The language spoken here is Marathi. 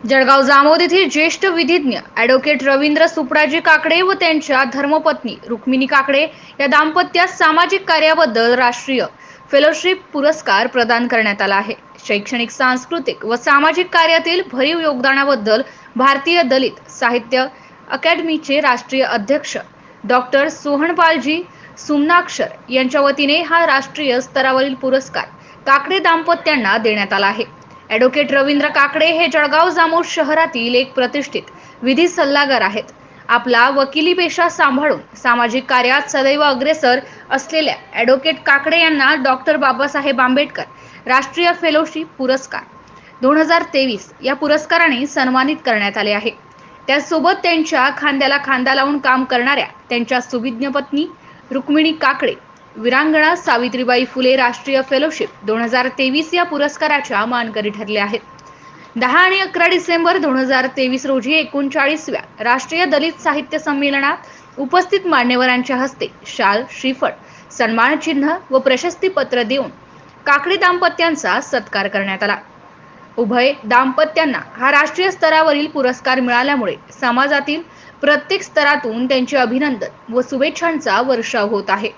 जळगाव जामोद येथील ज्येष्ठ विधिज्ञ ॲडव्होकेट रवींद्र सुपडाजी काकडे व त्यांच्या धर्मपत्नी रुक्मिणी काकडे या दाम्पत्यास सामाजिक कार्याबद्दल राष्ट्रीय फेलोशिप पुरस्कार प्रदान करण्यात आला आहे। शैक्षणिक, सांस्कृतिक व सामाजिक कार्यातील भरीव योगदानाबद्दल भारतीय दलित साहित्य अकादमीचे राष्ट्रीय अध्यक्ष डॉक्टर सोहणपालजी सुमनाक्षर यांच्या वतीने हा राष्ट्रीय स्तरावरील पुरस्कार काकडे दाम्पत्यांना देण्यात आला आहे। ॲडव्होकेट रवींद्र काकडे हे जळगाव जामोद शहरातील एक प्रतिष्ठित विधी सल्लागार आहेत। आपला वकिली पेशा सांभाळून सामाजिक कार्यात सदैव अग्रेसर असलेल्या ॲडव्होकेट काकडे यांना डॉक्टर बाबासाहेब आंबेडकर राष्ट्रीय फेलोशिप पुरस्कार 2023 या पुरस्काराने सन्मानित करण्यात आले आहे। त्यासोबत त्यांच्या खांद्याला खांदा लावून काम करणाऱ्या त्यांच्या सुविज्ञ पत्नी रुक्मिणी काकडे, वीरांगना सावित्रीबाई फुले राष्ट्रीय फेलोशिप 2023 या पुरस्काराच्या मानकरी ठरल्या आहेत। 10 आणि 11 डिसेंबर 2023 रोजी 39व्या राष्ट्रीय दलित साहित्य संमेलनात उपस्थित मान्यवरांच्या हस्ते शाल, श्रीफळ, सन्मान चिन्ह व प्रशस्ती पत्र देऊन काकडे दाम्पत्यांचा सत्कार करण्यात आला। उभय दाम्पत्यांना हा राष्ट्रीय स्तरावरील पुरस्कार मिळाल्यामुळे समाजातील प्रत्येक स्तरातून त्यांचे अभिनंदन व शुभेच्छांचा वर्षाव होत आहे।